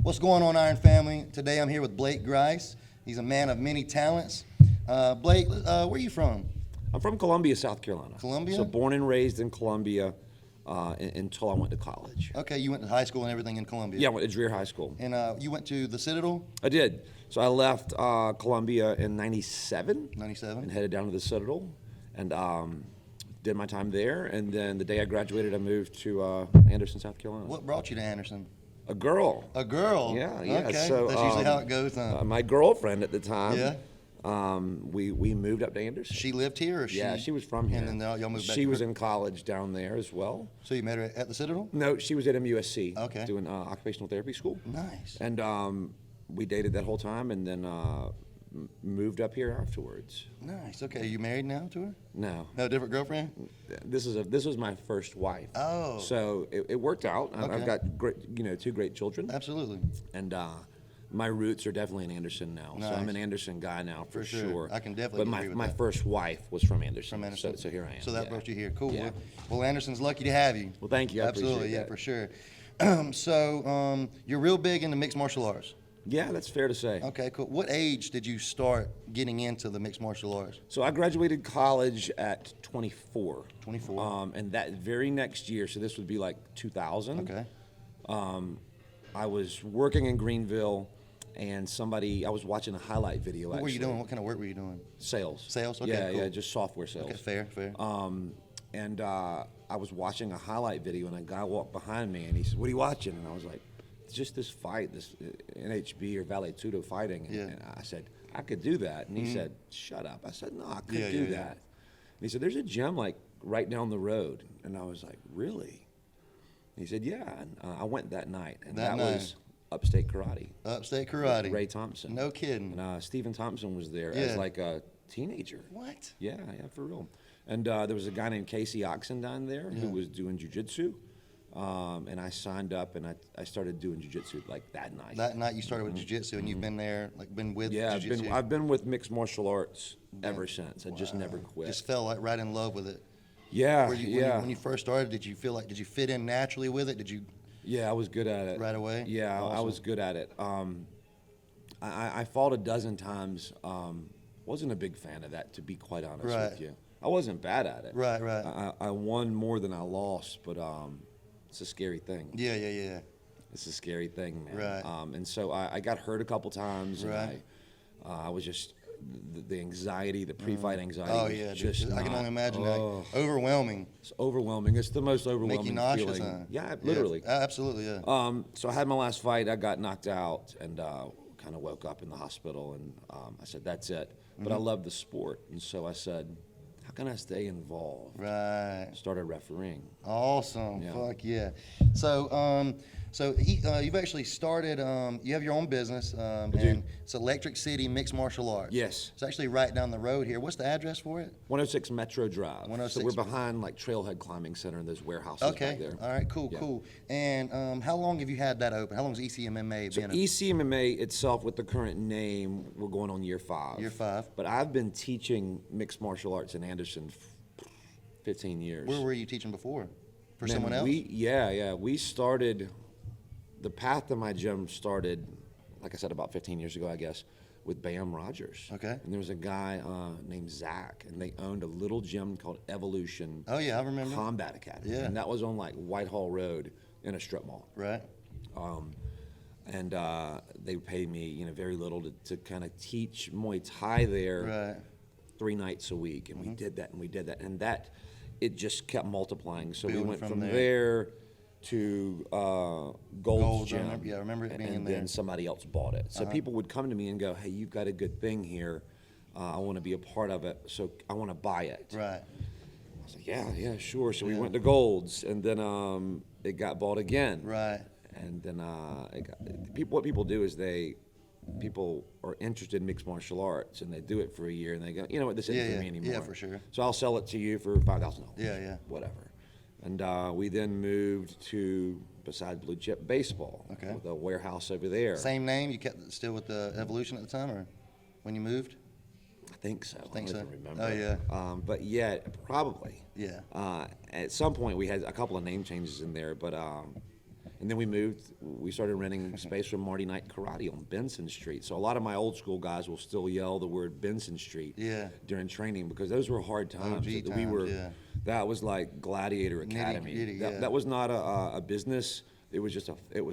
What's going on, Iron Family? Today I'm here with Blake Grice. He's a man of many talents. Blake, where are you from? I'm from Columbia, South Carolina. Columbia? So born and raised in Columbia until I went to college. Okay, you went to high school and everything in Columbia. Yeah, I went to Dreer High School. And you went to the Citadel? I did. So I left Columbia in '97. 97. And headed down to the Citadel and did my time there. And then the day I graduated, I moved to Anderson, South Carolina. What brought you to Anderson? A girl. A girl? Yeah. Okay, So, that's usually how it goes. My girlfriend at the time. Yeah. We moved up to Anderson. She lived here, or she? Yeah, she was from here. And then y'all moved back. She was in college down there as well. So you met her at the Citadel? No, she was at MUSC. Okay. Doing occupational therapy school. Nice. And we dated that whole time, and then moved up here afterwards. Nice. Okay, you married now to her? No, No, different girlfriend? this was my first wife. Oh. So it worked out. Okay. I've got great, two great children, Absolutely. and my roots are definitely in Anderson now. So I'm Nice. an Anderson guy now for sure. sure. I can definitely But agree with my that. first wife was from Anderson. From Anderson. So here I am. So that yeah. brought you here. Cool. Yeah. Well, Anderson's lucky to have you. Well, thank you. I Absolutely, appreciate yeah, that. for sure. So you're real big into mixed martial arts. Yeah, that's fair to say. Okay, cool. What age did you start getting into the mixed martial arts? So I graduated college at 24. 24. And that very next year, so this would be like 2000. Okay. I was working in Greenville, and I was watching a highlight video. What were you doing? What kind of work were you doing? Sales. Sales? Okay, Yeah, cool. yeah, just software sales. Okay, fair, fair. And I was watching a highlight video, and a guy walked behind me, and he said, "What are you watching?" And I was like, "It's just this fight, this NHB or Vale Tudo fighting." And, Yeah. and I said, "I could do that." And he said, "Shut up." I said, "No, I could Yeah, do yeah, that." yeah. And he said, "There's a gym like right down the road." And I was like, "Really?" And he said, "Yeah." And I went that night, and That that night. was Upstate Karate. Upstate Karate. Ray Thompson. No kidding. And Stephen Thompson was there Yeah. as like a teenager. What? Yeah, for real. And there was a guy named Casey Oxen down there who was doing jiu-jitsu. And I signed up, and I started doing jiu-jitsu like that night. That night you started with jiu-jitsu, and you've been there, like been with Yeah, jiu-jitsu. I've been with mixed martial arts ever since. I just never quit. Just fell like right in love with it. Yeah, When you first started, did you fit in naturally with it? Did you? Yeah, I was good at it. Right away? Yeah, I Awesome. was good at it. I fought a dozen times. Wasn't a big fan of that, to be quite honest Right. with you. I wasn't bad at it. Right, right. I won more than I lost, but it's a scary thing. Yeah, yeah, yeah. It's a scary thing, man. Right. And so I got hurt a couple times, Right. and I was just the anxiety, the pre-fight anxiety. Oh was yeah, just I can not- only imagine oh, that. Overwhelming. It's overwhelming. It's the most overwhelming Make you nauseous, feeling. huh? Yeah, literally. Absolutely, yeah. So I had my last fight. I got knocked out and kind of woke up in the hospital, and I said, "That's it." But I love the sport, and so I said, "How can I stay involved?" Right. Started refereeing. Awesome. Yeah. Fuck yeah. So, you've actually started. You have your own business, and it's Electric City Mixed Martial Arts. Yes. It's actually right down the road here. What's the address for it? 106 Metro Drive. 106. So we're behind like Trailhead Climbing Center and those warehouses back Okay. there. All right. Cool. Yeah. Cool. And how long have you had that open? How long has ECMMA So been? ECMMA itself, with the current name, we're going on year 5. Year 5. But I've been teaching mixed martial arts in Anderson 15 years. Where were you teaching before? For Man, someone else? We started, the path to my gym started, like I said, about 15 years ago, I guess, with Bam Rogers. Okay. And there was a guy named Zach, and they owned a little gym called Evolution Oh yeah, I remember. Combat Academy. Yeah. And that was on like Whitehall Road in a strip mall. Right. And they paid me, very little to kind of teach Muay Thai there. Right. 3 nights a week, and we did that, and that it just kept multiplying. So we Building went from from there. there to Gold's Gold's, I Gym. remember- yeah, I remember it being and in there. then somebody else bought it. So people would come to me and go, "Hey, you've got a good thing here. I want to be a part of it. So I want to buy it." Right. I was like, "Yeah, sure." So we went to Gold's, and then it got bought again. Right. And then what people do is people are interested in mixed martial arts, and they do it for a year, and they go, "You know what, this isn't Yeah, for me yeah. anymore." Yeah, for sure. So I'll sell it to you for $5,000. Yeah, yeah. Whatever. And we then moved to beside Blue Chip Baseball. Okay. With a warehouse over there. Same name? You kept it still with the Evolution at the time, or when you moved? I think so. Think I so? don't even remember. Oh, yeah. But yeah, probably. Yeah. At some point, we had a couple of name changes in there, but And then we started renting space from Marty Knight Karate on Benson Street. So a lot of my old school guys will still yell the word Benson Street during training, because those were hard times. That was like Gladiator Academy. That was not a business. It was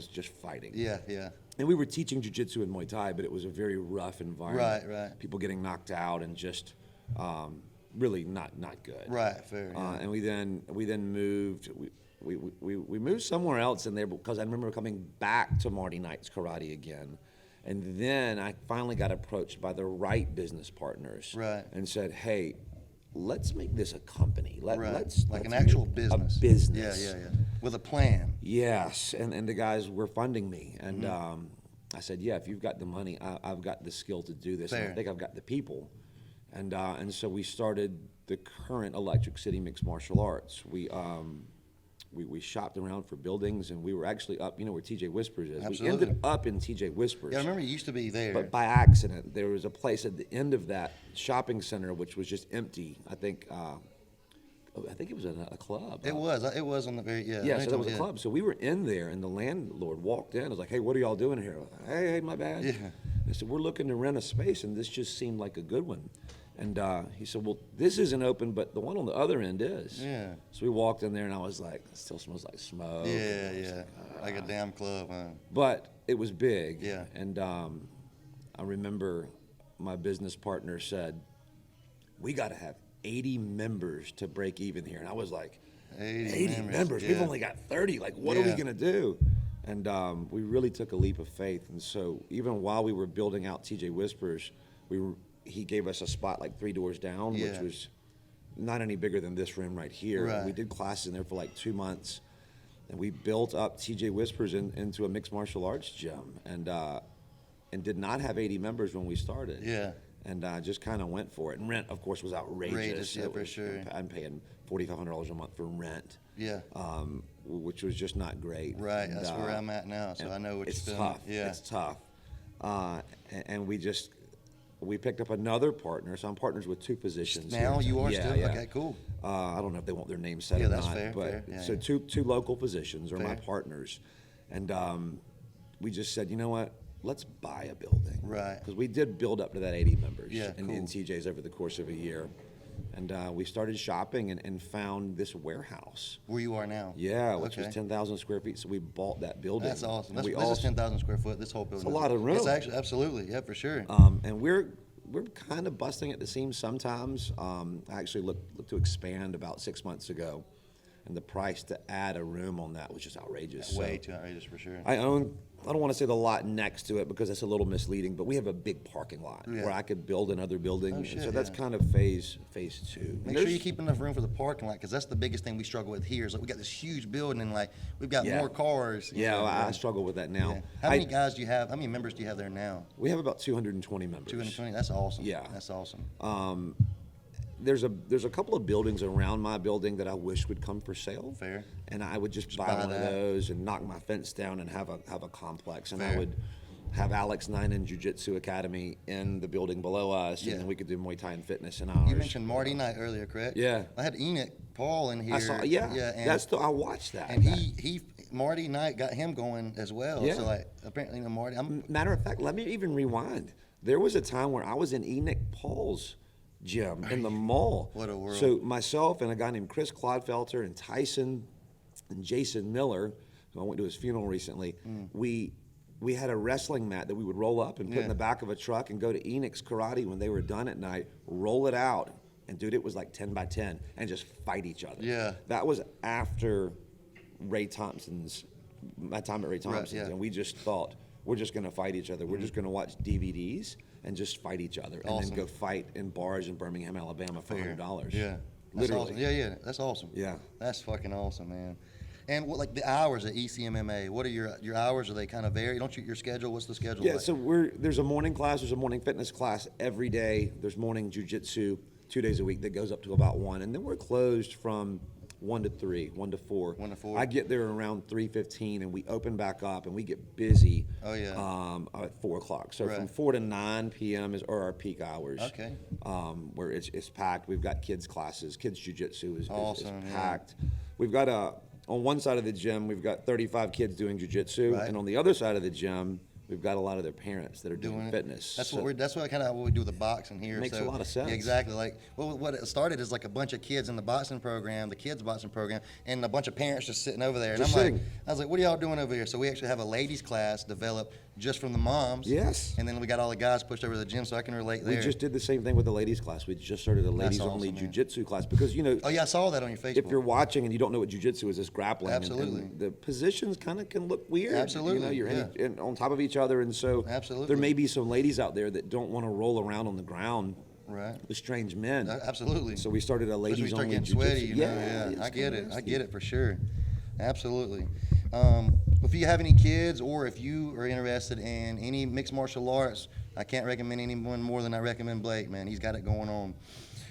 just fighting. Yeah, yeah. And we were teaching jiu-jitsu and Muay Thai, but it was a very rough environment. Right. People getting knocked out and just really not good. Right, fair. Yeah. And we then moved. We moved somewhere else in there, because I remember coming back to Marty Knight's Karate again, and then I finally got approached by the right business partners, and said, "Hey, let's make this a company. Let's an actual business. A business. Yeah. With a plan. Yes, and the guys were funding me, and I said, "Yeah, if you've got the money, I've got the skill to do this. And I think I've got the people." And so we started the current Electric City Mixed Martial Arts. We shopped around for buildings, and we were actually up, where TJ Whispers is. Absolutely. We ended up in TJ Whispers. Yeah, I remember you used to be there. But by accident, there was a place at the end of that shopping center which was just empty. I think it was a club. It was on the very, Yeah, so there was a club. So we were in there, and the landlord walked in. I was like, "Hey, what are y'all doing here?" Hey, my bad. Yeah. They said, "We're looking to rent a space, and this just seemed like a good one." And he said, "Well, this isn't open, but the one on the other end is." Yeah. So we walked in there, and I was like, "It still smells like smoke." Yeah. Like a damn club, huh? But it was big. Yeah. And I remember my business partner said, "We got to have 80 members to break even here." And I was like, 80 members? Yeah. We've only got 30. Like, what are we going to do? And we really took a leap of faith. And so even while we were building out TJ Whispers, he gave us a spot like 3 doors down, which was not any bigger than this room right here. Right. We did classes in there for like 2 months, and we built up TJ Whispers into a mixed martial arts gym, and did not have 80 members when we started. Yeah. And just kind of went for it. And rent, of course, was outrageous. Yeah, for sure. I'm paying $4,500 a month for rent. Yeah. Which was just not great. Right. That's where I'm at now, so I know what you're feeling. Tough. Yeah. It's tough. And we picked up another partner, so I'm partners with 2 positions. Now here. you are still? Yeah. Okay, cool. I don't know if they want their names said or Yeah, that's not. fair, But fair. Yeah, so yeah. two local positions are my Fair. partners. And we just said, you know what? Let's buy a building. Right. Because we did build up to that 80 members in cool. TJ's over the course of a year. And we started shopping and found this warehouse. Where you are now? Yeah, which was Okay. 10,000 square feet. So we bought that building. That's awesome. And This we is 10,000 square foot, this whole building. a lot of room. It's actually, absolutely, yeah, for sure. And we're kind of busting at the seams sometimes. I actually looked to expand about 6 months ago, and the price to add a room on that was just outrageous. Way too outrageous, for sure. I don't want to say the lot next to it because that's a little misleading, but we have a big parking lot where I could build another building. Oh, and shit, so that's yeah. kind of phase 2. Make sure you keep enough room for the parking lot, because that's the biggest thing we struggle with here. Is like we got this huge building, and like we've got more cars. Yeah, I struggle with that now. Yeah. How many guys do you have? How many members do you have there now? We have about 220 members. 220. That's awesome. Yeah. That's awesome. There's a couple of buildings around my building that I wish would come for sale. Fair. And I would just buy buy one of that. those and knock my fence down and have a complex. And I Fair. would have Alex Nine and Jiu-Jitsu Academy in the building below us, Yeah. and then we could do Muay Thai and fitness in ours. You mentioned Marty Knight earlier, correct? Yeah. I had Enoch Paul in here. I saw, and I watched that. And he Marty Knight got him going as well. Yeah. So like apparently, Marty. Matter of fact, let me even rewind. There was a time where I was in Enoch Paul's gym in the mall. What a world. So myself and a guy named Chris Clodfelter and Tyson and Jason Miller, who I went to his funeral recently, we had a wrestling mat that we would roll up and put in the back of a truck and go to Enoch's Karate when they were done at night, roll it out, and dude, it was like 10 by 10, and just fight each other. Yeah. That was after my time at Ray Thompson's, yeah. and we just thought, we're just going to fight each other. We're just going to watch DVDs and just fight each other, and Awesome. then go fight in bars in Birmingham, Alabama for $100. Yeah. That's Literally. awesome. Yeah, that's awesome. Yeah. That's fucking awesome, man. And what, like the hours at ECMMA, what are your hours? Are they kind of vary? Don't you, your schedule? What's the schedule Yeah, like? so there's a morning class, there's a morning fitness class every day. There's morning jiu-jitsu 2 days a week that goes up to about 1. And then we're closed from 1 to 3, 1 to 4. 1 to 4. I get there around 3:15, and we open back up, and we get busy at 4 o'clock. So from 4 to 9 p.m. are our peak hours. Okay. Where it's packed. We've got kids classes. Kids jiu-jitsu is Awesome, yeah. packed. We've got on one side of the gym, we've got 35 kids doing jiu-jitsu, Right. and on the other side of the gym, we've got a lot of their parents that are doing it. fitness. That's So- what we do with the boxing here. Makes a lot of sense. Yeah, exactly. Like what it started is like a bunch of kids in the boxing program, the kids boxing program, and a bunch of parents just sitting over there. And Just I'm sitting. like, I was like, what are y'all doing over here? So we actually have a ladies class developed just from the moms. Yes. And then we got all the guys pushed over to the gym, so I can relate there. We just did the same thing with the ladies class. We just started a ladies-only awesome, man. jiu-jitsu class because, you know, Oh yeah, I saw that on your Facebook. if you're watching and you don't know what jiu-jitsu is, it's grappling. Absolutely. And the positions kind of can look weird. Absolutely, You know, you're yeah. on top of each other, and so Absolutely. there may be some ladies out there that don't want to roll around on the ground Right. with strange men. Absolutely. So we started a Especially when you start ladies-only getting jiu-jitsu. sweaty, you know. Yeah, it's I get kinda it. I nasty. get it for sure. Absolutely. If you have any kids or if you are interested in any mixed martial arts, I can't recommend anyone more than I recommend Blake, man. He's got it going on.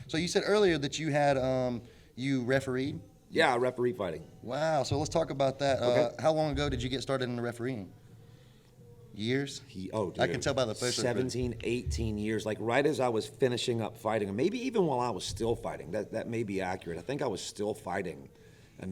So you said earlier that you had you refereed. Yeah, referee fighting. Wow. So let's talk about that. Okay. How long ago did you get started in the refereeing? Years? Dude. I can tell by the Facebook. 17, 18 years, like right as I was finishing up fighting, or maybe even while I was still fighting. That may be accurate. I think I was still fighting, and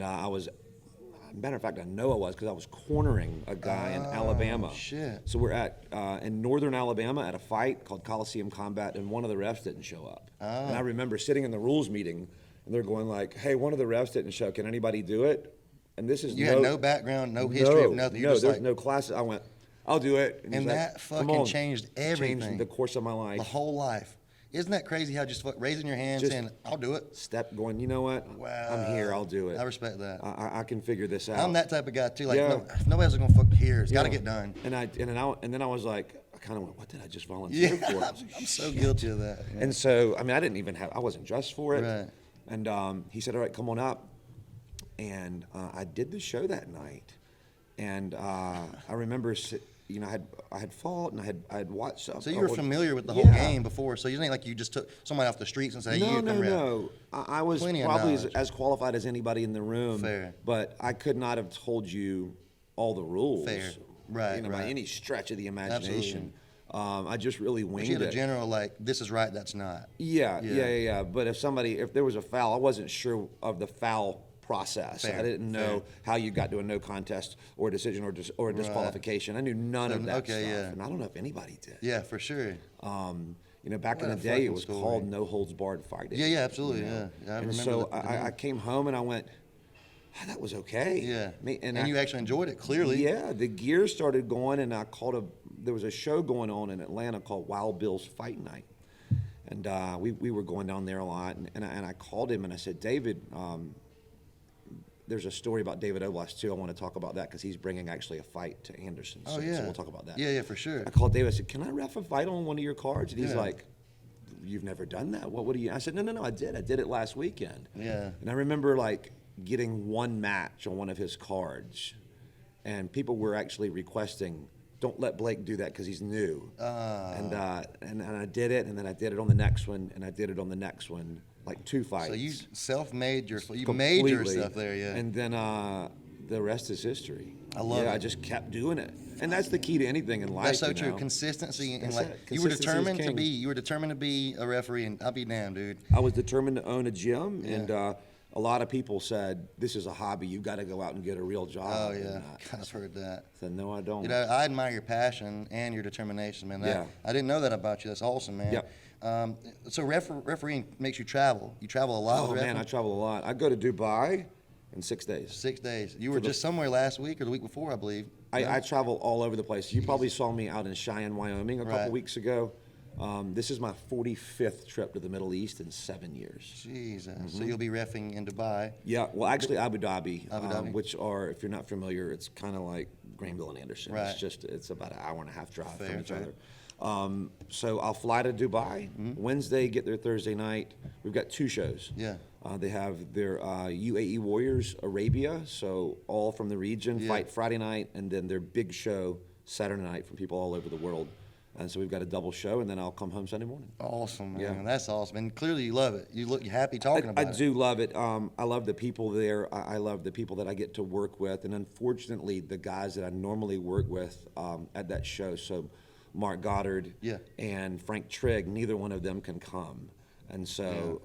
matter of fact, I know I was because I was cornering a guy in Alabama. Shit. So we're at in northern Alabama at a fight called Coliseum Combat, and one of the refs didn't show up. And I remember sitting in the rules meeting, and they're going like, "Hey, one of the refs didn't show. Can anybody do it?" And this is You had no background, no history of nothing. You're No, just there's like, no classes. I went, "I'll do it." And he's that like, fucking "Come on." changed everything. Changed the course of my life. the whole life. Isn't that crazy how just raising your hand Just- saying, I'll do it? Step going, you know what? Wow. I'm here. I'll do it. I respect that. I can figure this out. I'm that type of guy too. Like, Yeah. no, if nobody else is gonna fuck here. It's got to Yeah. get done. And then I was like, I kind of went, what did I just volunteer Yeah, for? I'm so guilty of that. Yeah. And so, I mean, I wasn't dressed for it. Right. And he said, all right, come on up. And I did the show that night. And I remember, I had fought and I had watched. So you were familiar with the whole Yeah. game before. So you ain't like you just took somebody off the streets and say, No, you come around. no. I was Plenty of probably knowledge. as qualified as anybody in the room. Fair. But I could not have told you all the rules. Fair. Right, By right. any stretch of the imagination. I just really But winged you had a it. general like, this is right, that's not. Yeah. But if there was a foul, I wasn't sure of the foul process. Fair, I didn't know how you got to a no contest or a decision or a disqualification. I knew none of that stuff. yeah. And I don't know if anybody did. Yeah, for sure. Back in What the a day, fucking it was story. called no holds barred fighting. Yeah, absolutely. you know? Yeah, I and remember so the I came home and I went, that was okay. Yeah. And you actually enjoyed it, clearly. Yeah, the gears started going, and there was a show going on in Atlanta called Wild Bill's Fight Night, and we were going down there a lot, and I called him and I said, David, there's a story about David Oblast too. I want to talk about that because he's bringing actually a fight to Anderson. Oh, So yeah. we'll talk about that. Yeah, for sure. I called David. I said, "Can I ref a fight on one of your cards?" And he's Yeah. like, "You've never done that? What do you?" I said, "No, I did. I did it last weekend." Yeah. And I remember like getting one match on one of his cards, and people were actually requesting, "Don't let Blake do that because he's new." And I did it, and then I did it on the next one, and I did it on the next one, like 2 fights. So you self-made you made Completely. yourself there, yeah. And then the rest is history. I love it. I just kept doing it, and that's the key to anything in life. That's so you true. know? Consistency and That's like it. you were Consistency is determined to king. be a referee, and I'll be damned, dude. I was determined to own a gym, Yeah. and a lot of people said, "This is a hobby. You've got to go out and get a real job." Oh And yeah, I I've heard that. said, "No, I don't." You know, I admire your passion and your determination, man. Yeah. I didn't know that about you. That's awesome, man. Yep. So refereeing makes you travel. You travel a lot. Oh with man, I refereeing? travel a lot. I go to Dubai in 6 days. 6 days. You were just somewhere last week or the week before, I believe. I travel all over the place. You probably saw me out in Cheyenne, Wyoming, a couple Right. weeks ago. This is my 45th trip to the Middle East in 7 years. Jesus. So you'll be reffing in Dubai. Yeah, well, actually, Abu Dhabi, Abu Dhabi. which are, if you're not familiar, it's kind of like Greenville and Anderson. Right. It's about an hour and a half drive Fair, from each fair. other. So I'll fly to Dubai Wednesday, get there Thursday night. We've got 2 shows. Yeah. They have their UAE Warriors Arabia, so all from the region, Yeah. fight Friday night, and then their big show Saturday night from people all over the world. And so we've got a double show, and then I'll come home Sunday morning. Awesome, man. Yeah. That's awesome. And clearly you love it. You look happy talking I about it. do love it. I love the people there. I love the people that I get to work with, and unfortunately, the guys that I normally work with at that show. So, Mark Goddard Yeah. and Frank Trigg, neither one of them can come. And so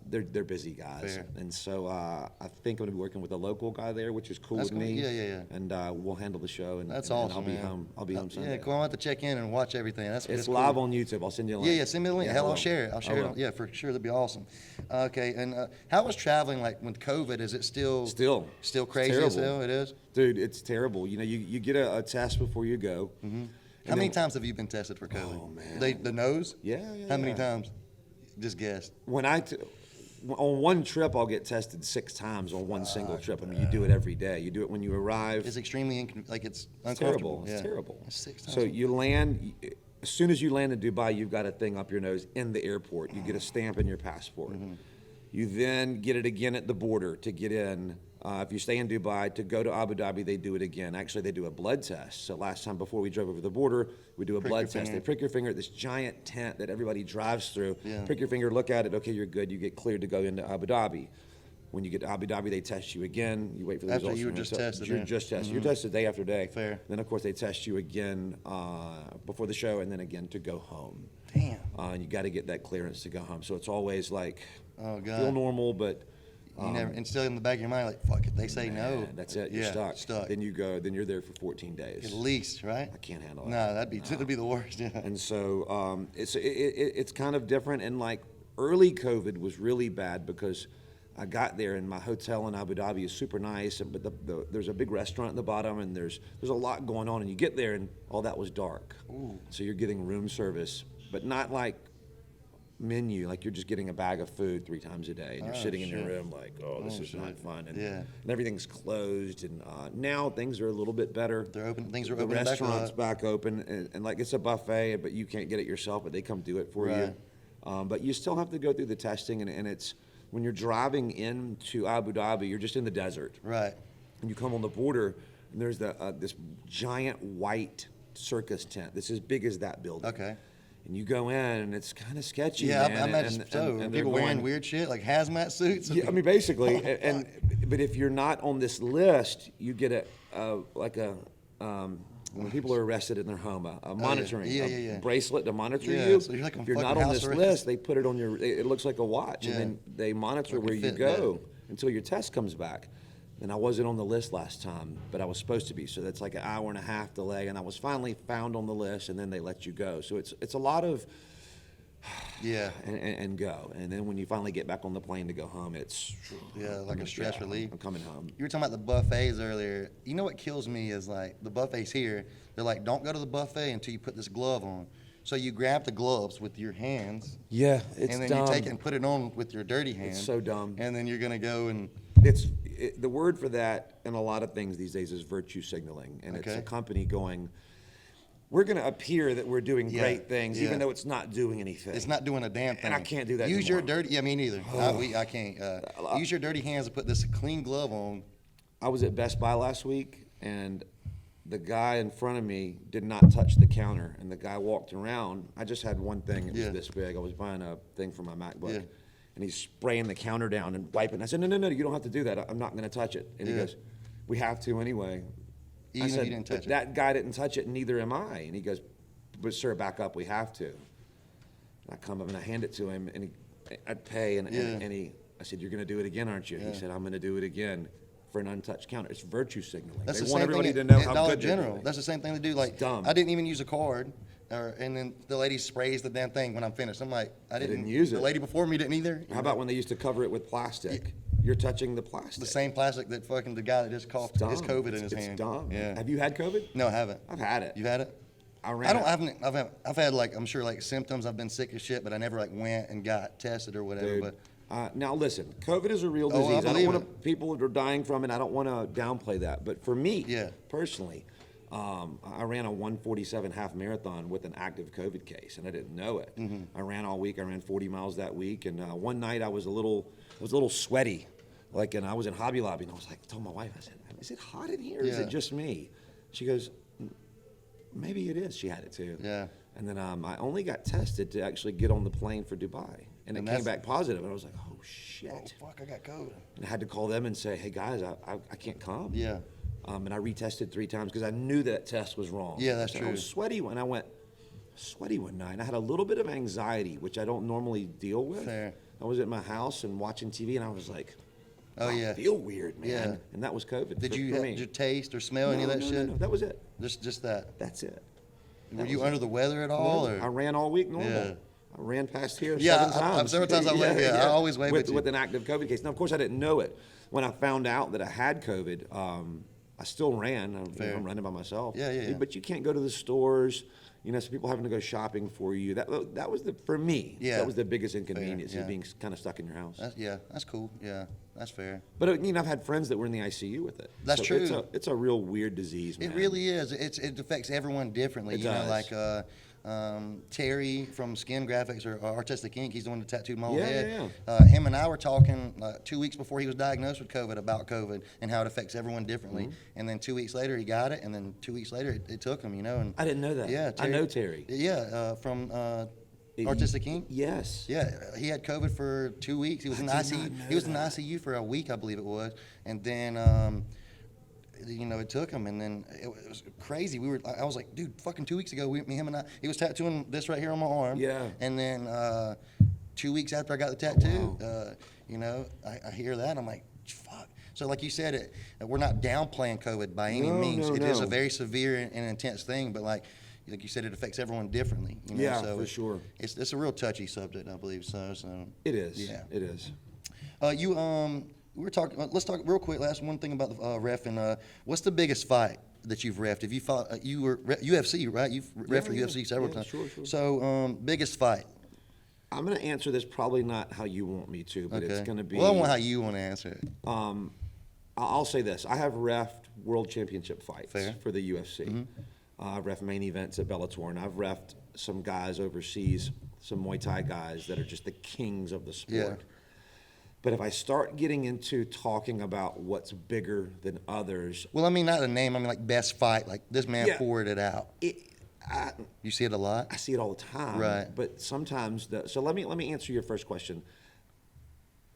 they're busy guys. Fair. And so I think I'm going to be working with a local guy there, which is cool That's with cool. me. Yeah. And we'll handle the show. And, That's and awesome, I'll be man. home. I'll be home Sunday. Yeah, cool. I'm about to check in and watch everything. It's cool. live on YouTube. I'll send you a link. Yeah, send me the link. Yeah, Hell, I I'll will. share it. I will. Yeah, for sure. That'd be awesome. Okay, and how was traveling like with COVID? Is it still crazy as terrible. hell? It is? Dude, it's terrible. You know, you get a test before you go. Mm-hmm. How many times have you been tested for COVID? Oh, man. The nose? Yeah. How many times? Just guess. When on one trip, I'll get tested 6 times on one single trip. I mean, you do it every day. You do it when you arrive. It's extremely it's It's uncomfortable. terrible. It's terrible. That's 6 times. So you land, as soon as you land in Dubai, you've got a thing up your nose in the airport. You get a stamp in your passport. Mm-hmm. You then get it again at the border to get in. If you stay in Dubai, to go to Abu Dhabi, they do it again. Actually, they do a blood test. So last time before we drove over the border, we do a Prick blood your test. finger. They prick your finger at this giant tent that everybody drives through. Yeah. Prick your finger, look at it. Okay, you're good. You get cleared to go into Abu Dhabi. When you get to Abu Dhabi, they test you again. You wait for the After results. you were from your just test. tested, You're yeah. just tested. You're tested day after day. Fair. Then, of course, they test you again before the show and then again to go home. Damn. And you got to get that clearance to go home. So it's always like, Oh, God. feel normal, but You never, and still in the back of your mind, like, fuck it, they say no. man, that's it. You're Yeah, stuck. Then you go. Then you're there for 14 days. At least, right? I can't handle it. No, that'd be the worst. Yeah. And so it's kind of different. And like early COVID was really bad because I got there and my hotel in Abu Dhabi is super nice, but there's a big restaurant at the bottom and there's a lot going on. And you get there and all that was dark. Ooh. So you're getting room service, but not like menu, like you're just getting a bag of food 3 times a day and you're sitting in your shit. room like, oh, this is not shit. fun. And, Yeah. and everything's closed. And now things are a little bit better. They're open. Things are The opening back restaurant's up. back open, and like it's a buffet, but you can't get it yourself, but they come do it for Right. you. But you still have to go through the testing, and it's when you're driving into Abu Dhabi, you're just in the desert, Right. and you come on the border, and there's this giant white circus tent. That's as big as that building. Okay. And you go in, and it's kind of sketchy. Yeah, man, I imagine so. and People they're wearing going- weird shit like hazmat suits. Yeah, I mean, basically, Oh, and but if you're not on this list, you get when people are arrested in their home, a monitoring Yeah. bracelet to monitor Yeah, you. so you're like on if you're not fucking on house this arrest. list, they put it on your. It looks like a watch, Yeah. and then they monitor Like a where you Fitbit. go until your test comes back. And I wasn't on the list last time, but I was supposed to be. So that's like an hour and a half delay, and I was finally found on the list, and then they let you go. So it's a lot of. Yeah. And go. And then when you finally get back on the plane to go home, it's Yeah, like a stress relief. I'm coming home. You were talking about the buffets earlier. You know what kills me is like the buffets here. They're like, don't go to the buffet until you put this glove on. So you grab the gloves with your hands, Yeah, it's and then dumb. you take it and put it on with your dirty hand. It's so dumb. And then you're gonna go and The word for that in a lot of things these days is virtue signaling, and it's Okay. a company going, we're going to appear that we're doing Yeah, great things, yeah. even though it's not doing anything. it's not doing a damn thing. And I can't do that Use your anymore. dirty. Yeah, me neither. I can't. Use your dirty hands to put this clean glove on. I was at Best Buy last week, and the guy in front of me did not touch the counter, and the guy walked around. I just had one thing. It was Yeah. this big. I was buying a thing for my MacBook. Yeah. And he's spraying the counter down and wiping. I said, no, you don't have to do that. I'm not going to touch it. And he Yeah. goes, we have to anyway. Even I if said, you didn't "But touch it." that guy didn't touch it, and neither am I. And he goes, but sir, back up. We have to. And I come up and I hand it to him, and I'd pay, and Yeah. I said, you're going to do it again, aren't you? Yeah. He said, I'm going to do it again for an untouched counter. It's virtue signaling. That's They the want same everybody thing to know at how Dollar good they're General. doing. That's the same thing they do. Like, dumb. I didn't even use a card, and then the lady sprays the damn thing when I'm finished. I'm like, I didn't use The it. lady before me didn't either. How about when they used to cover it with plastic? You're touching the plastic. the same plastic that fucking the guy that just coughed his Dumb. COVID in his It's hand? dumb. Yeah. Have you had COVID? No, I haven't. I've had it. You've had it? I I've had like, I'm sure like symptoms. I've been sick as shit, but I never like went and got tested or whatever. Dude. But Now listen, COVID is a real Oh, I disease. I don't believe want to. it. People are dying from it. I don't want to downplay that. But for me, Yeah. personally, I ran a 1:47 half marathon with an active COVID case, and I didn't know it. Mm-hmm. I ran all week. I ran 40 miles that week, and one night I was a little sweaty, and I was in Hobby Lobby, and I was like, told my wife, I said, "Is it hot in here? Or is Yeah. it just me?" She goes, "Maybe it is." She had it too. Yeah. And then I only got tested to actually get on the plane for Dubai, and it And came that's- back positive, and I was like, "Oh shit!" oh fuck, I got COVID. And I had to call them and say, "Hey guys, I can't come." Yeah. And I retested 3 times because I knew that test was wrong. Yeah, that's I true. was sweaty when I went. sweaty one night. And I had a little bit of anxiety, which I don't normally deal with. Fair. I was at my house and watching TV, and I was like, Oh, yeah. I feel weird, man. Yeah. And that was COVID. Did for you me. taste or smell any of that shit? No, that was it. Just that. That's it. Were you under the weather at all? No, Or? I ran all week normal. Yeah. I ran past here Yeah, seven times. several times I always wave at you. With an active COVID case. Now, of course, I didn't know it. When I found out that I had COVID, I still ran. I'm running by myself. Yeah. But you can't go to the stores. You know, some people having to go shopping for you. That was for me. Yeah. That was the biggest inconvenience, Fair, is being kind of stuck in your house. That's cool. Yeah, that's fair. But you know, I've had friends that were in the ICU with it. That's true. It's a real weird disease, man. It really is. It affects everyone differently. It you know, does. like Terry from Skin Graphics or Artistic Ink. He's the one that tattooed my whole Yeah, head. yeah. Him and I were talking 2 weeks before he was diagnosed with COVID about COVID and how it affects everyone differently. And then 2 weeks later he got it, and then 2 weeks later it took him. You know, and I didn't know that. yeah, I know Terry. Yeah, from Artistic Ink. Yes. Yeah, he had COVID for 2 weeks. He was in the I did not ICU. know He was in the that. ICU for a week, I believe it was, and then you know, it took him, and then it was crazy. I was like, dude, fucking 2 weeks ago, him and I, he was tattooing this right here on my arm. Yeah. And then 2 weeks after I got the tattoo, wow. you know, I hear that, and I'm like, fuck. So like you said, we're not downplaying COVID by any means. It is a very severe and intense thing, but like you said, it affects everyone differently. You know? Yeah, so for sure. It's a real touchy subject, I believe. So It is. Yeah. It is. We were talking. Let's talk real quick. Last one thing about the ref, and what's the biggest fight that you've refed? Have you fought? You were UFC, right? You've ref for UFC several times. Sure. So biggest fight. I'm going to answer this probably not how you want me to, but it's going to be. Well, I want how you want to answer it. I'll say this: I have refed world championship fights Fair. for the UFC. I've refed main events at Bellator, and I've refed some guys overseas, some Muay Thai guys that are just the kings of the sport. Yeah. But if I start getting into talking about what's bigger than others, Well, I mean, not a name. I mean, like best fight. Like this man Yeah. poured it out. You see it a lot. I see it all the time. Right. But sometimes so let me answer your first question.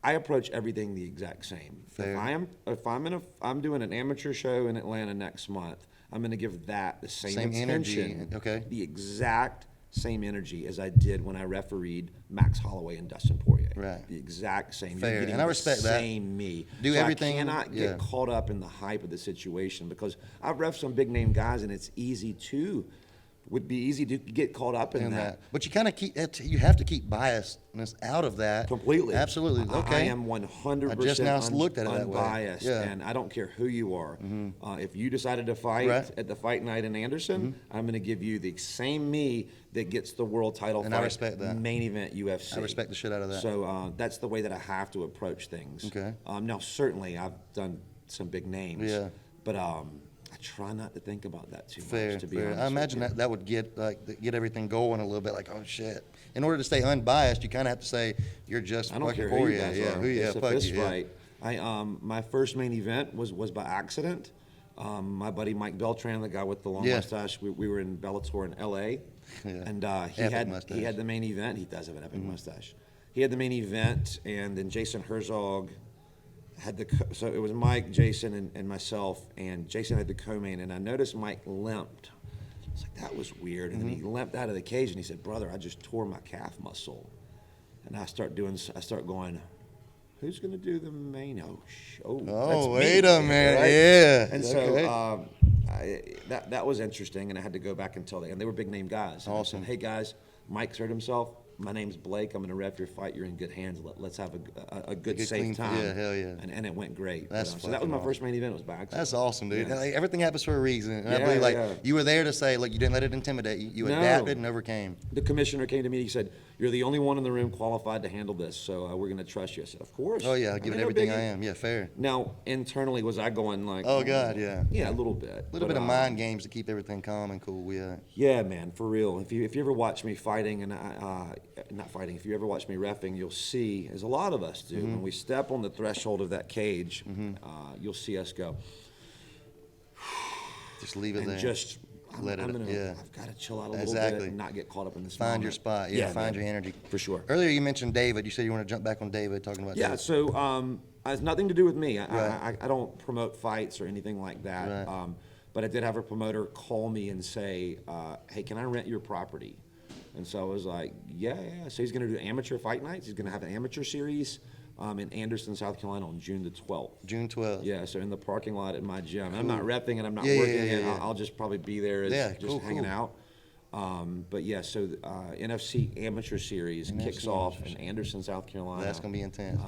I approach everything the exact same. Fair. I'm doing an amateur show in Atlanta next month, I'm going to give that the same energy, attention, okay. the exact same energy as I did when I refereed Max Holloway and Dustin Poirier. Right. The exact same. Fair. You're getting And I the respect that. same me. Do so everything- I cannot yeah. get caught up in the hype of the situation, because I've ref some big name guys, and it's would be easy to get caught up in that. But you kind of you have to keep biasness out of that. Completely. Absolutely. Okay. I am 100% I just now looked at it that way. unbiased, Yeah. and I don't care who you are. If you decided to fight Right. at the fight night in Anderson, I'm going to give you the same me that gets the world title And fight I respect that. main event UFC. I respect the shit out of that. So that's the way that I have to approach things. Okay. Now, certainly, I've done some big names. Yeah. But I try not to think about that too Fair, much, to be fair. honest I with imagine you. that would get everything going a little bit. Like, oh shit! In order to stay unbiased, you kind of have to say you're just I don't fucking care who you Poirier. guys Yeah, are. who you? It's a Fuck fist you. Yeah. fight. My first main event was by accident. My buddy Mike Beltran, the guy with the long Yeah. mustache, we were in Bellator in L.A. Yeah. And Epic mustache. he had the main event. He does have an epic mustache. He had the main event, and then Jason Herzog had so it was Mike, Jason, and myself, and Jason had the co-main, and I noticed Mike limped. I was like, that was weird. And then he limped out of the cage, and he said, "Brother, I just tore my calf muscle." And I start going, who's going to do the main? Oh, that's me, wait a minute. right? Yeah. And Okay. so that was interesting, and I had to go back and tell them. And they were big name guys. And I Awesome. said, hey guys, Mike's hurt himself. My name's Blake. I'm going to ref your fight. You're in good hands. Let's have a good good, safe clean- time. yeah, hell yeah. And it went great. That's so that was my fucking first main event. It was by accident. That's awesome, dude. Yeah. Like, everything happens for a reason. And I Yeah, believe, like, yeah. you were there to say, look, you didn't let it intimidate you. You No. adapted and overcame. The commissioner came to me. He said, "You're the only one in the room qualified to handle this, so we're going to trust you." I said, "Of course." Oh, yeah, I'll give it Ain't no everything biggie. I am. Yeah, fair. Now, internally, was I going like, Oh, God, yeah. Yeah, a little bit. A little bit of mind games to keep everything calm and cool. Yeah. Yeah, man, for real. If you ever watch me fighting, and not fighting, if you ever watch me reffing, you'll see, as a lot of us do, when we step on the threshold of that cage, you'll see us go, Just leave it and there. just, Let it- yeah. I've got to chill out a little Exactly. bit and not get caught up in this Find moment. your spot. Yeah, find man, your energy. For sure. Earlier you mentioned David. You said you want to jump back on David, talking about Yeah, David. so it has nothing to do with me. Right. I don't promote fights or anything like that. Right. But I did have a promoter call me and say, hey, can I rent your property? And so I was like, yeah. So he's going to do amateur fight nights. He's going to have an amateur series in Anderson, South Carolina on June the 12th. June 12th. Yeah, so in the parking lot at my gym. Cool. I'm not repping and I'm not Yeah, working yeah, it. yeah. I'll just probably be there as just cool, hanging out. But yeah, so NFC Amateur Series kicks off in Anderson, South Carolina. That's going to be intense.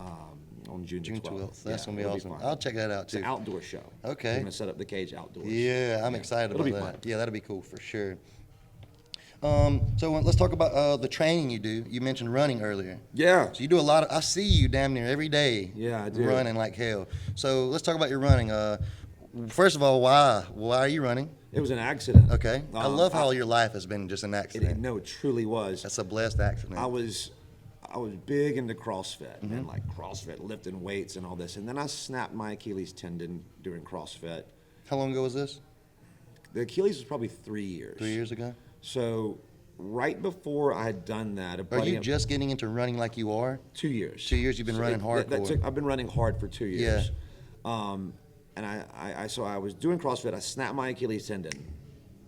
On June 12th. That's going to be awesome. I'll check that out, too. It's an outdoor show. Okay. We're going to set up the cage outdoors. Yeah, I'm excited It'll about be that. fun. Yeah, that'll be cool for sure. So let's talk about the training you do. You mentioned running earlier. Yeah. So you do a lot of, I see you damn near every day. Yeah, I do. Running like hell. So let's talk about your running. First of all, why are you running? It was an accident. Okay. I love how your life has been just an accident. No, it truly was. That's a blessed accident. I was big into CrossFit and like CrossFit, lifting weights and all this. And then I snapped my Achilles tendon during CrossFit. How long ago was this? The Achilles was probably 3 years. 3 years ago? So right before I had done that, Are you just getting into running like you are? 2 years. 2 years you've been running hardcore. I've been running hard for 2 years. Yeah. And I was doing CrossFit. I snapped my Achilles tendon,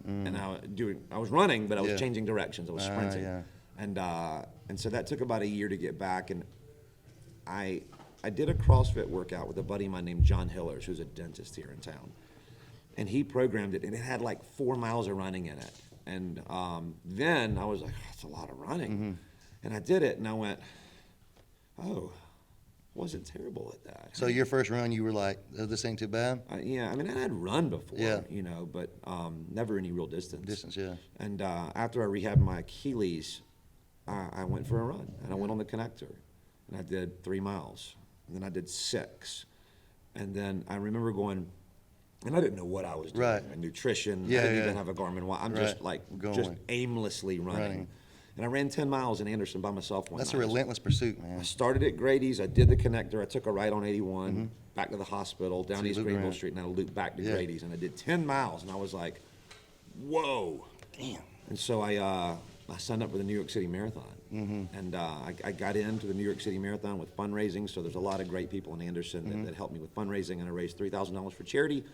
and I was running, but I was changing directions. I was sprinting, and so that took about a year to get back. And I did a CrossFit workout with a buddy of mine named John Hillers, who's a dentist here in town, and he programmed it, and it had like 4 miles of running in it. And then I was like, oh, that's a lot of running, and I did it, and I went, oh. Wasn't terrible at that. So your first run, you were like, oh, this ain't too bad? Yeah, I mean, I had run before, Yeah. But never any real distance. Distance, yeah. And after I rehabbed my Achilles, I went for a run, and I went on the connector, and I did 3 miles, and then I did 6, and then I remember going, and I didn't know what I was doing. Right. Nutrition, Yeah, I didn't yeah. even have a Garmin watch. I'm Right. just like, Going. just aimlessly running. And I ran 10 miles in Anderson by myself one That's night. a relentless pursuit, I man. started at Grady's. I did the connector. I took a right on 81, back to the hospital, down So you East looped Greenville around. Street, and I looped back to Yeah. Grady's. And I did 10 miles, and I was like, whoa. Damn. And so I signed up for the New York City Marathon. And I got into the New York City Marathon with fundraising. So there's a lot of great people in Anderson that helped me with fundraising. And I raised $3,000 for charity.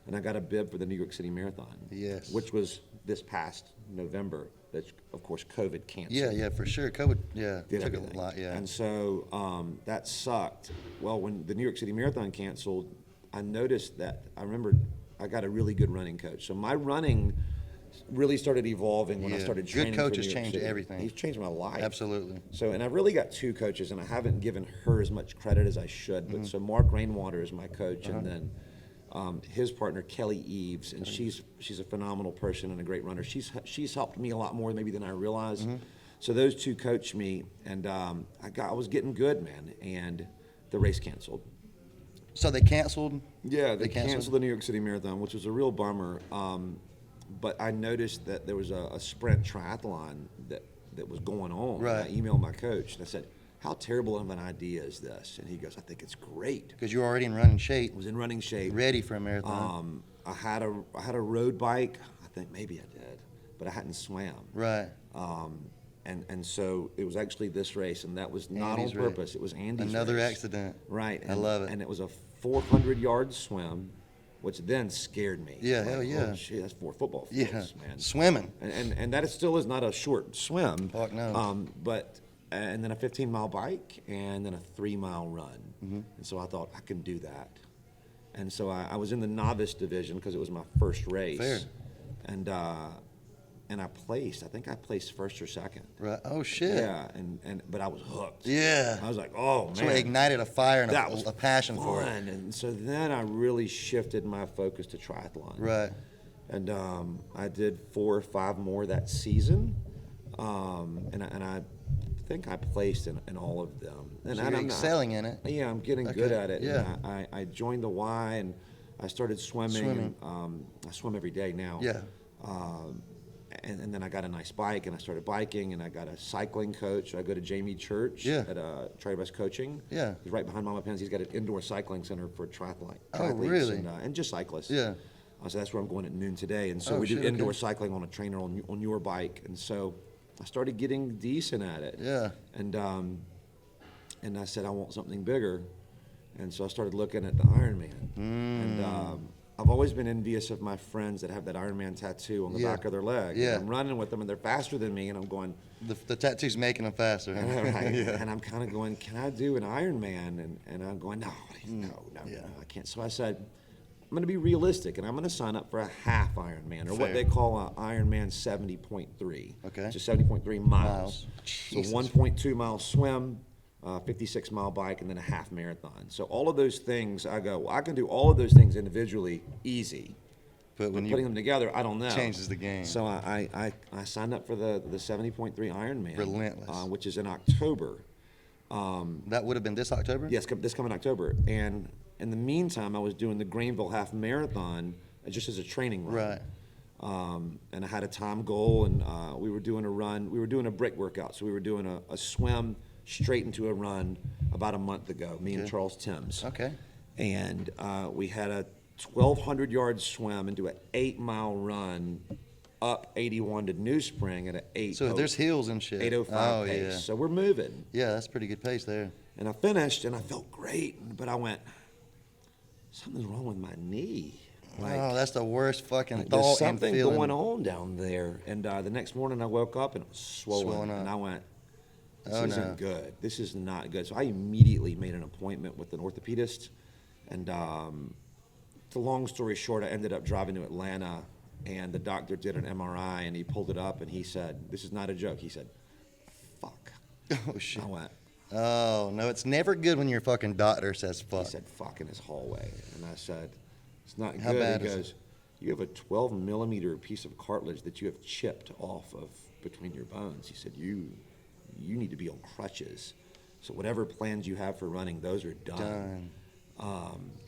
And I got a bib for the New York City Marathon. Yes. Which was this past November. That, of course, COVID canceled. Yeah, for sure. COVID, Did took everything. a lot, yeah. And so that sucked. Well, when the New York City Marathon canceled, I noticed that I remember I got a really good running coach. So my running really started evolving when I started training. Good for coaches New York change City. everything. He's changed my life. Absolutely. So, and I've really got 2 coaches, and I haven't given her as much credit as I should. But so Mark Rainwater is my coach, and then his partner Kelly Eves, and she's a phenomenal person and a great runner. She's helped me a lot more maybe than I realized. So those 2 coached me, and I was getting good, man. And the race canceled. So they canceled? Yeah, they canceled the New York City Marathon, which was a real bummer. But I noticed that there was a sprint triathlon that was going on. Right. And I emailed my coach, and I said, how terrible of an idea is this? And he goes, I think it's great. Because you're already in running shape. I was in running shape. Ready for a marathon. I had a road bike. I think maybe I did, but I hadn't swam. Right. And so it was actually this race, and that was not Andy's on purpose. It was Andy's Another race. accident. Right. I love it. And it was a 400-yard swim, which then scared me. Yeah, Like, hell yeah. Oh, shit, that's 4 football fields, Yeah. man. Swimming. And that still is not a short swim. Fuck no. And then a 15-mile bike, and then a 3-mile run. And so I thought, I can do that. And so I was in the novice division because it was my first race. Fair. And I placed. I think I placed first or second. Right. Oh, shit. Yeah, but I was hooked. Yeah. I was like, oh, man. So it ignited a fire and That was a passion for it. fun. And so then I really shifted my focus to triathlon. Right. And I did 4 or 5 more that season. And I think I placed in all of them. And So you're excelling in it. Yeah, I'm getting good Okay, at it. yeah. And I joined the Y, and I started swimming. And, I swim every day now. Yeah. And then I got a nice bike, and I started biking, and I got a cycling coach. I go to Jamie Church at Tri-Bus Coaching. Yeah. He's right behind Mama Penn's. He's got an indoor cycling center for triathletes. Oh, really? And just cyclists. Yeah. So that's where I'm going at noon today. And so Oh, we do shit, indoor okay. cycling on a trainer on your bike. And so I started getting decent at it. Yeah. And I said, I want something bigger. And so I started looking at the Ironman. I've always been envious of my friends that have that Ironman tattoo on the back of their leg. Yeah. And I'm running with them, and they're faster than me, and I'm going. The tattoo's making them faster. Right. Yeah. And I'm kind of going, can I do an Ironman? And I'm going, no, I can't. So I said, I'm going to be realistic, and I'm going to sign up for a half Ironman, or what Fair. they call a Ironman 70.3. Okay. Which is 70.3 miles. So Jesus. 1.2 mile swim, 56-mile bike, and then a half marathon. So all of those things, I go, well, I can do all of those things individually, easy. But when Putting you them together, I don't know. changes the game. So I signed up for the 70.3 Ironman. Relentless. Which is in October. that would have been this October. Yes, this coming October. And in the meantime, I was doing the Greenville Half Marathon just as a training run. Right. And I had a time goal, and we were doing a run. We were doing a brick workout. So we were doing a swim straight into a run about a month ago, me and Charles Timms. Okay. And we had a 1,200-yard swim into an 8-mile run up 81 to New Spring at an 8. So there's hills and shit. 8:05 pace. Yeah. So we're moving. Yeah, that's pretty good pace there. And I finished, and I felt great, but I went, something's wrong with my knee. Oh, that's the worst fucking There's thought and something feeling. going on down there. And the next morning I woke up and it was swollen. Swollen up. And I went, this Oh, isn't no. good. This is not good. So I immediately made an appointment with an orthopedist. And the long story short, I ended up driving to Atlanta, and the doctor did an MRI, and he pulled it up, and he said, this is not a joke. He said, fuck. Oh, shit. I went, Oh, no, it's never good when your fucking doctor says he fuck. said, fuck in his hallway. And I said, it's not How good. bad He is it? goes, you have a 12-millimeter piece of cartilage that you have chipped off of between your bones. He said, you need to be on crutches. So whatever plans you have for running, those are done.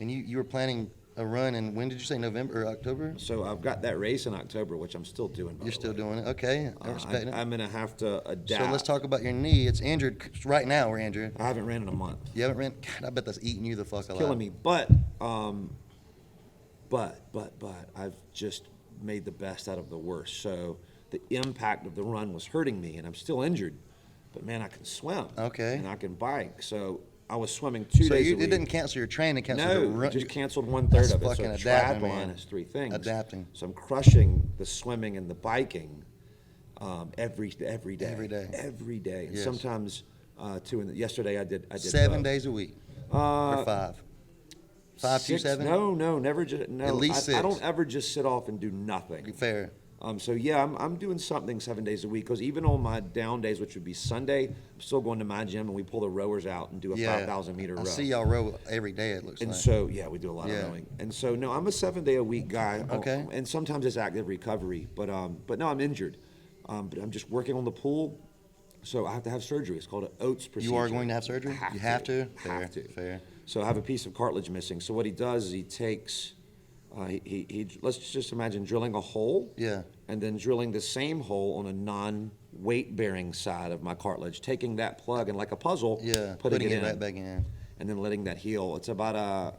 And you were planning a run, and when did you say, November or October? So I've got that race in October, which I'm still doing. By You're the still way. doing it? Okay, I respect it. I'm going to have to adapt. So let's talk about your knee. It's injured. Right now, we're injured. I haven't ran in a month. You haven't ran? God, I bet that's eating you the fuck alive. Killing me. But I've just made the best out of the worst. So the impact of the run was hurting me, and I'm still injured. But man, I can swim. Okay. And I can bike. So I was swimming 2 So days a it week. didn't cancel your training, it canceled the No, run. just canceled 1/3 That's of it. So fucking adapting, triathlon man. is 3 things. Adapting. So I'm crushing the swimming and the biking every day. Every day. Every day. And Yes. sometimes two. Yesterday I did 7 both. days a week. Or 5. 5 to 6, 7? No, never just no. At least I 6. don't ever just sit off and do nothing. Fair. So yeah, I'm doing something 7 days a week, because even on my down days, which would be Sunday, I'm still going to my gym and we pull the rowers out and do a 5,000 meter row. I see y'all row every day, it looks And like. so yeah, we do a lot Yeah. of rowing. And so no, I'm a 7-day-a-week guy. Okay. And sometimes it's active recovery, but no, I'm injured. But I'm just working on the pool. So I have to have surgery. It's called an Oates procedure. You are going to have surgery? You have to? Have to. Fair. So I have a piece of cartilage missing. So what he does is he takes, let's just imagine drilling a hole. Yeah. And then drilling the same hole on a non-weight-bearing side of my cartilage, taking that plug and like a puzzle, Yeah. putting it in, right back in. and then letting that heal. It's about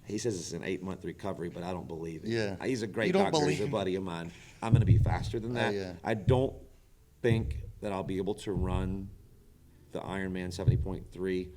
he says it's an 8-month recovery, but I don't believe it. Yeah. He's a great You don't doctor. He's a believe- buddy of mine. I'm going to be faster than that. yeah. I don't think that I'll be able to run the Ironman 70.3,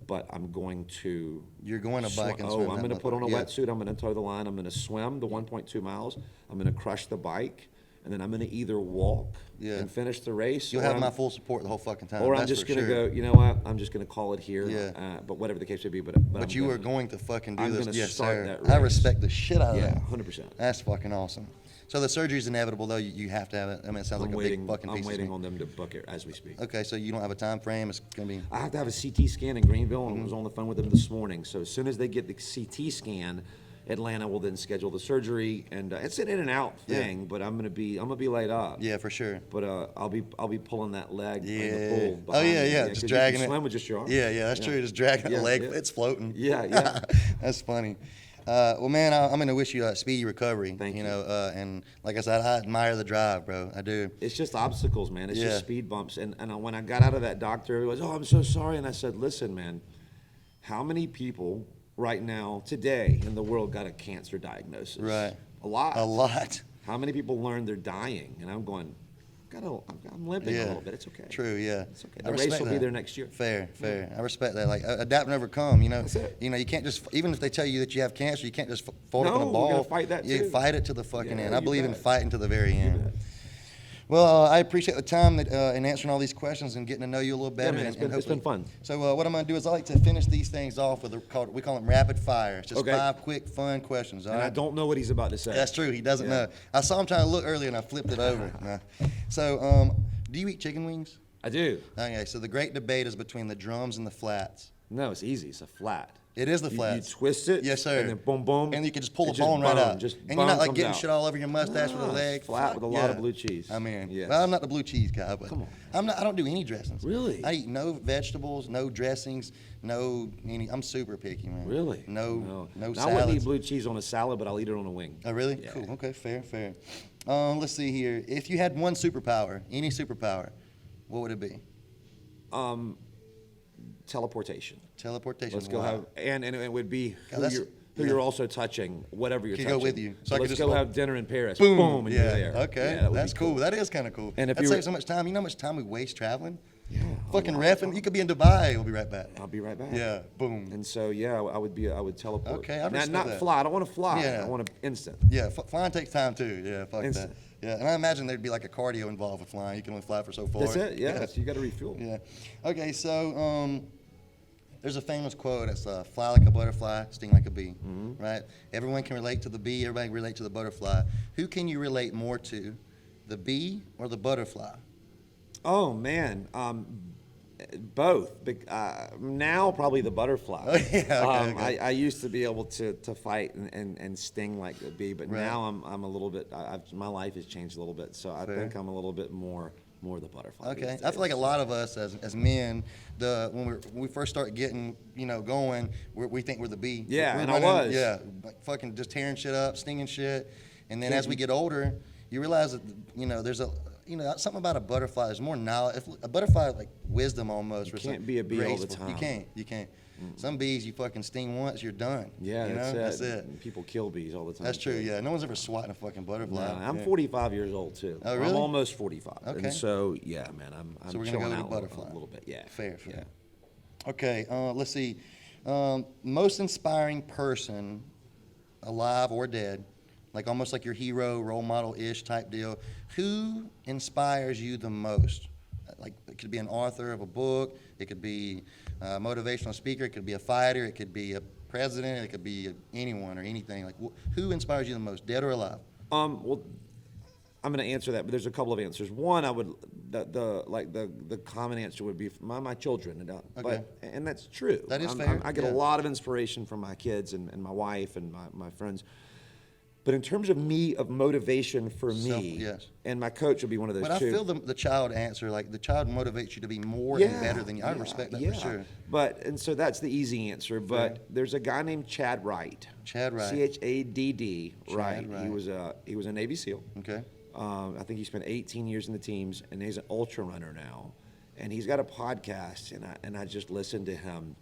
but I'm going to. You're going to bike and swim. I'm that going to put on a motherfucker. wetsuit. I'm going to toe the line. I'm going to swim the 1.2 miles. I'm going to crush the bike, and then I'm going to either walk Yeah. and finish the race. You'll or have I'm- my full support the whole fucking time. Or I'm that's just for going to sure. go. You know what? I'm just going to call it here. Yeah. But whatever the case may be. But But you are going to fucking do I'm this. gonna Yes, start sir. that I race. respect the shit out of Yeah, that. 100%. That's fucking awesome. So the surgery is inevitable, though. You have to have it. I mean, it sounds I'm like a waiting. big fucking I'm piece waiting of on them to book it as we speak. Okay, so you don't have a time frame. It's gonna be. I have to have a CT scan in Greenville, and I was Mm-hmm. on the phone with them this morning. So as soon as they get the CT scan, Atlanta will then schedule the surgery, and it's an in and out Yeah. thing. But I'm gonna be laid up. Yeah, for sure. But I'll be pulling that leg in Yeah. the pool. Oh behind yeah, me. yeah. 'cause Just you dragging can it. swim with just your arm. Yeah, yeah. That's true. Just dragging Yeah, the leg. yeah. It's floating. Yeah, yeah. That's funny. Well, man, I'm gonna wish you a speedy recovery. Thank you. know, and like I said, I admire the drive, bro. I do. It's just obstacles, man. It's Yeah. just speed bumps. And when I got out of that doctor, he was, oh, I'm so sorry. And I said, listen, man, how many people right now, today, in the world got a cancer diagnosis? Right. A lot. A lot. How many people learn they're dying? And I'm going, I'm limping a little bit. It's okay. True, yeah. It's okay. The race will be there next year. Fair. I respect that. Like, adapt and overcome, you know. That's it. You know, you can't just, even if they tell you that you have cancer, you can't just fold up in a No, ball. we're gonna fight that You too. fight it to the fucking Yeah, end. I you believe in bet. fighting to the very end. bet. Well, I appreciate the time that, in answering all these questions and getting to know you a little better. man, and it's been fun. So what I'm going to do is I like to finish these things off with, we call them rapid fire. It's just Okay. 5 quick, fun questions. All And right? I don't know what he's about to say. That's true. He doesn't Yeah. know. I saw him trying to look earlier and I flipped it over. Nah. So do you eat chicken wings? I do. Okay, so the great debate is between the drums and the flats. No, it's easy. It's a flat. It is the You flats. twist it. Yes, sir. And then boom, boom. And you can just pull it the bone right out. Just and you're bone not like comes getting out. shit all over your mustache with a Nah, leg. it's flat with a lot of blue cheese. I mean, Yes. well, I'm not the blue cheese guy, but Come on. I don't do any dressings. Really? I eat no vegetables, no dressings, I'm super picky, man. Really? No I wouldn't salads. eat blue cheese on a salad, but I'll eat it on a wing. Oh, really? Yeah. Cool. Okay, fair. Let's see here. If you had one superpower, any superpower, what would it be? Teleportation. Teleportation. Let's go Wow. have, and it would be God, that's- who you're also touching, whatever you're Could touching. go with you. So I could let's just go go- have dinner in Paris. Boom. and Yeah. you're there. Okay. Yeah, that would That's be cool. That is kind of cool. And if that you saves were- so much time. You know how much time we waste traveling? Yeah. Fucking reffing. You could be in Dubai. We'll be right back. I'll be right back. Yeah. Boom. And so I would teleport. Okay, I Not- respect not that. fly. I don't want to fly. Yeah. I want to instant. Yeah. Flying takes time too. Yeah. Fuck Instant. that. Yeah. And I imagine there'd be like a cardio involved with flying. You can only fly for so far. That's it. Yeah. So you got to refuel. Yeah. Okay. So there's a famous quote. It's fly like a butterfly, sting like a bee. Mm-hmm. Right. Everyone can relate to the bee. Everybody can relate to the butterfly. Who can you relate more to, the bee or the butterfly? Oh man. Both. Now probably the butterfly. Oh, yeah, okay. I used to be able to fight and sting like a bee, but Right. now I'm a little bit. My life has changed a little bit, so I Fair. think I'm a little bit more the butterfly. Okay, these I feel like a days. lot of us as men, when we first start getting going, we think we're the bee. Yeah, We're and I was. Yeah, like fucking just tearing shit up, stinging shit, and then Yeah, as we get older, you realize that there's something about a butterfly. There's more knowledge. A butterfly like wisdom almost. You or some can't be a bee all the graceful. time. You can't. Some bees you fucking sting once, you're done. Yeah, you know? that's it. And people kill bees all the time. That's true. too. Yeah, no one's ever swatting a fucking butterfly. No, I'm Yeah. 45 years old too. Oh, really? I'm almost 45. Okay. And so yeah, man, I'm So we're gonna chilling go with out the butterfly. a little bit. Yeah. Fair. Yeah. Okay, let's see. Most inspiring person, alive or dead, like almost like your hero, role model-ish type deal. Who inspires you the most? Like it could be an author of a book, it could be a motivational speaker, it could be a fighter, it could be a president, it could be anyone or anything. Like who inspires you the most, dead or alive? Well, I'm going to answer that, but there's a couple of answers. One, I would the common answer would be my children, and that's true. That is fair, I get yeah. a lot of inspiration from my kids and my wife and my friends. But in terms of motivation for me, yes. and my coach will be one of those But I too. feel the child answer, like the child motivates you to be more and better than you. I respect that for sure. And so that's the easy answer. But there's a guy named Chad Wright. Chad Wright. CHADD Wright. Wright. He was a Navy SEAL. Okay. I think he spent 18 years in the teams, and he's an ultra runner now. And he's got a podcast, and I just listened to him.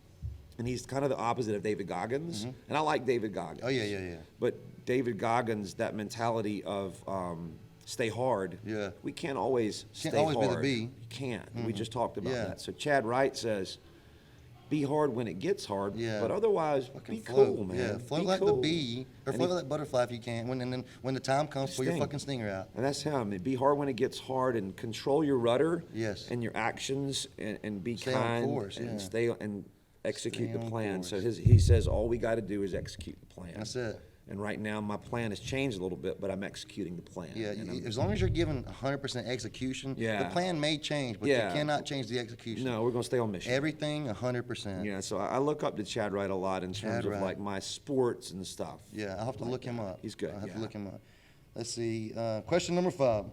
And he's kind of the opposite of David Goggins. And I like David Goggins. Oh, yeah. But David Goggins, that mentality of stay hard. Yeah. We can't always stay always be hard. the bee. You can't. We just talked about Yeah. that. So Chad Wright says, be hard when it gets hard, but otherwise, Fucking be float. cool, man. Yeah, float Be like the cool. bee, or And float like that butterfly if you can. And then when the time comes, pull your Sting. fucking stinger out. And that's him. Be hard when it gets hard, and control your rudder. Yes. And your actions, and be Stay on kind, course, and yeah. stay and execute Stay the on plan. course. So he says all we got to do is execute the plan. That's it. And right now my plan has changed a little bit, but I'm executing the plan. Yeah, And I'm- as long as you're given 100% execution, the Yeah. plan may change, but Yeah. you cannot change the execution. No, we're gonna stay on mission. Everything 100%. Yeah, so I look up to Chad Wright a lot in terms of Wright. like my sports and stuff. Yeah, I'll have to look him up. He's good, I'll have to yeah. look him up. Let's see. Question number 5.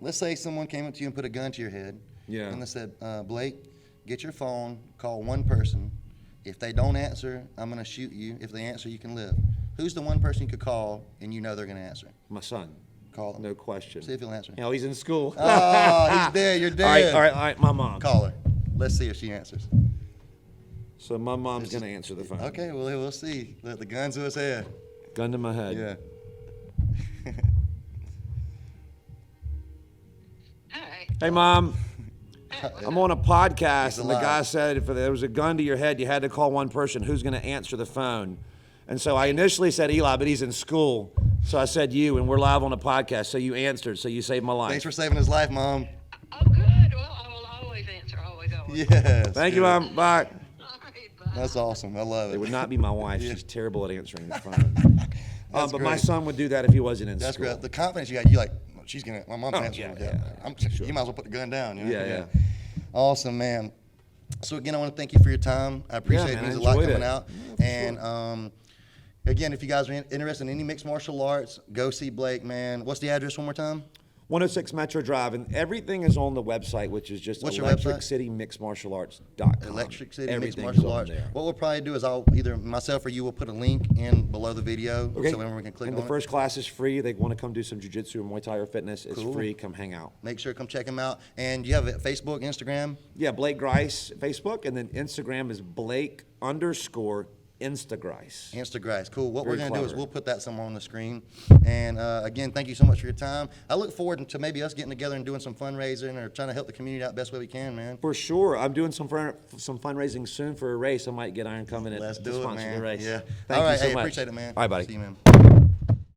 Let's say someone came up to you and put a gun to your head. Yeah. And they said, Blake, get your phone, call one person. If they don't answer, I'm going to shoot you. If they answer, you can live. Who's the one person you could call and you know they're going to answer? My son. Call him. No question. See if he'll answer. You know, he's in school. Oh, he's dead. You're dead. All right, my mom. Call her. Let's see if she answers. So my mom's gonna answer the phone. Okay, well, we'll see. Let the gun to his head. Gun to my head. Yeah. Hey, Mom. I'm on a podcast, He's and the alive. guy said if there was a gun to your head, you had to call one person. Who's going to answer the phone? And so I initially said Eli, but he's in school. So I said you, and we're live on a podcast. So you answered, so you saved my life. Thanks for saving his life, Mom. Oh, good. Well, I will always answer. Always. Yes. Thank you, Mom. Bye. All right, bye. That's awesome. I love it. It would not be my wife. Yeah. She's terrible at answering the phone. That's but my great. son would do that if he wasn't in That's school. great. The confidence you got, you like, she's gonna. My mom's Oh, answering. yeah, yeah. You might as well put the gun down. You know? Yeah. Awesome, man. So again, I want to thank you for your time. I appreciate man, it. Means I a lot enjoyed coming it. out. Yeah, for And again, if you guys are interested in any mixed martial arts, go see Blake, man. What's the address one more time? 106 Metro Drive, and everything is on the website, which is just What's your website? electriccitymixedmartialarts.com. Electric City Mixed Everything's Martial on Arts. there. What we'll probably do is I'll either myself or you will put a link in below the video Okay. so everyone can click and on the it. first class is free. They want to come do some jiu-jitsu or Muay Thai or fitness. It's Cool. free. Come hang out. Make sure to come check him out. And you have it Facebook, Instagram. Yeah, Blake Grice, Facebook, and then Instagram is Blake_Instagrice. Instagram. Cool. What Very we're going to do is clever. we'll put that somewhere on the screen. And again, thank you so much for your time. I look forward to maybe us getting together and doing some fundraising or trying to help the community out best way we can, man. For sure. I'm doing some fundraising soon for a race. I might get Iron Covenant Let's to do it, sponsor man. the race. Yeah. Thank All right. you so hey, much. appreciate it, man. All right, buddy. See you, man.